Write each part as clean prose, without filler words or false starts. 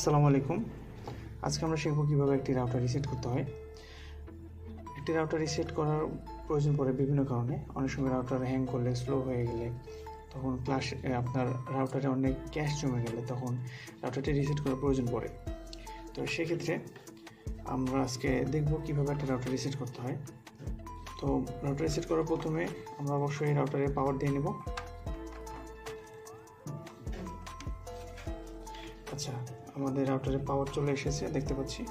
আসসালামু আলাইকুম। আজকে আমরা শিখব কীভাবে একটি রাউটার রিসেট করতে হয়। একটি রাউটার রিসেট করার প্রয়োজন পড়ে বিভিন্ন কারণে। অনেক সময় রাউটার হ্যাং করলে, স্লো হয়ে গেলে, তখন আপনার রাউটারে অনেক ক্যাশ জমে গেলে তখন রাউটারটি রিসেট করার প্রয়োজন পড়ে। তো সেক্ষেত্রে আমরা আজকে দেখব কীভাবে একটা রাউটার রিসেট করতে হয়। তো রাউটার রিসেট করার প্রথমে আমরা অবশ্যই রাউটারে পাওয়ার দিয়ে নেব। আচ্ছা, আমাদের রাউটারে পাওয়ার চলে এসেছে, দেখতে পাচ্ছি।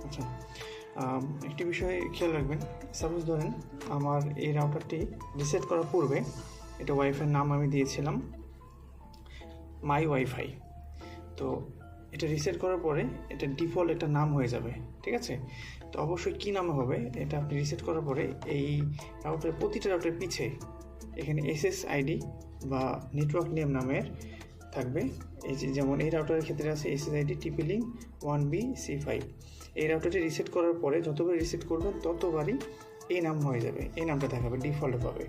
আচ্ছা, একটি বিষয় খেয়াল রাখবেন। সাপোজ ধরেন আমার এই রাউটারটি রিসেট করার পূর্বে এটা ওয়াইফাইয়ের নাম আমি দিয়েছিলাম মাই ওয়াইফাই। তো এটা রিসেট করার পরে এটা ডিফল্ট একটা নাম হয়ে যাবে, ঠিক আছে? তো অবশ্যই কী নামে হবে এটা আপনি রিসেট করার পরে এই রাউটারের প্রতিটা রাউটারের পিছে এখানে SSID বা নেটওয়ার্ক নেম নামের থাকবে। এই যে যেমন এই রাউটারের ক্ষেত্রে আছে SSID TP-Link 1BC5। এই রাউটারটি রিসেট করার পরে যতবার রিসেট করবেন ততবারই এই নাম হয়ে যাবে, এই নামটা দেখাবে, ডিফল্ট পাবে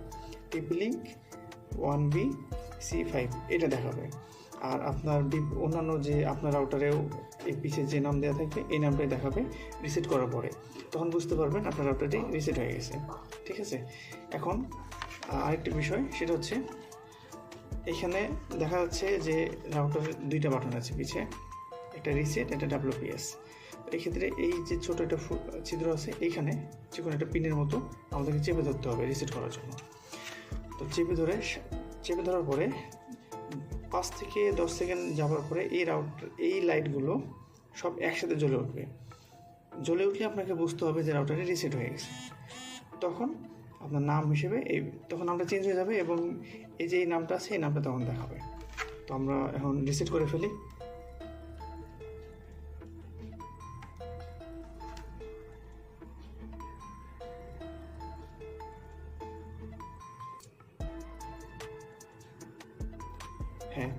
TP-Link 1BC5 এটা দেখাবে। আর আপনার অন্যান্য যে আপনার রাউটারেও এই পিছে যে নাম দেওয়া থাকবে এই নামটাই দেখাবে রিসেট করার পরে। তখন বুঝতে পারবেন আপনার রাউটারটি রিসেট হয়ে গেছে, ঠিক আছে? এখন আরেকটি বিষয়, সেটা হচ্ছে এখানে দেখা যাচ্ছে যে রাউটারের দুইটা বাটন আছে পিছে, একটা রিসেট, একটা WPS। এই ক্ষেত্রে এই যে ছোটো একটা ছিদ্র আছে, এইখানে যে কোনো একটা পিনের মতো আমাদেরকে চেপে ধরতে হবে রিসেট করার জন্য। তো চেপে ধরার পরে 5 থেকে 10 সেকেন্ড যাওয়ার পরে এই লাইটগুলো সব একসাথে জ্বলে উঠবে। জ্বলে উঠলে আপনাকে বুঝতে হবে যে রাউটারে রিসেট হয়ে গেছে। তখন আপনার নাম হিসেবে তখন নামটা চেঞ্জ হয়ে যাবে এবং এই যে এই নামটা আছে এই নামটা তখন দেখাবে। তো আমরা এখন রিসেট করে ফেলি। হ্যাঁ,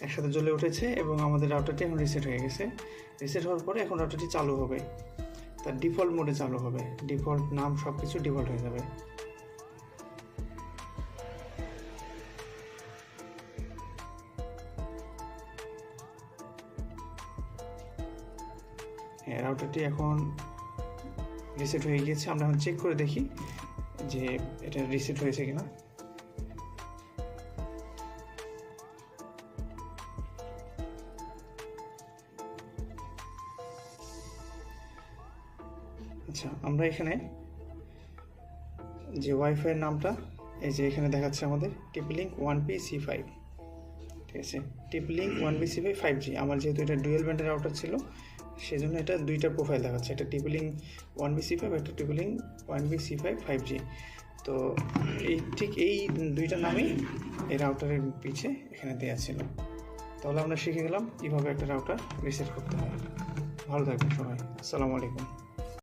একসাথে জ্বলে উঠেছে এবং আমাদের রাউটারটি এখন রিসেট হয়ে গেছে। রিসেট হওয়ার পরে এখন রাউটারটি চালু হবে, তার ডিফল্ট মোডে চালু হবে, ডিফল্ট নাম সব কিছু ডিফল্ট হয়ে যাবে। হ্যাঁ, রাউটারটি এখন রিসেট হয়ে গিয়েছে। আমরা এখন চেক করে দেখি যে এটা রিসেট হয়েছে কিনা। আচ্ছা, আমরা এখানে যে ওয়াইফাইয়ের নামটা এই যে এখানে দেখাচ্ছে আমাদের TP-Link 1BC5, ঠিক আছে? TP-Link 1BC5 5G। আমার যেহেতু এটা ডুয়েল ব্যান্ডের রাউটার ছিল সেজন্য এটা দুইটা প্রোফাইল দেখাচ্ছে, একটা TP-Link 1BC5, একটা TP-Link 1BC5 5G। তো ঠিক এই দুইটা নামই এই রাউটারের পিছে এখানে দেওয়া ছিল। তাহলে আমরা শিখে গেলাম কীভাবে একটা রাউটার রিসেট করতে হয়। ভালো থাকবেন সবাই। আসসালামু আলাইকুম।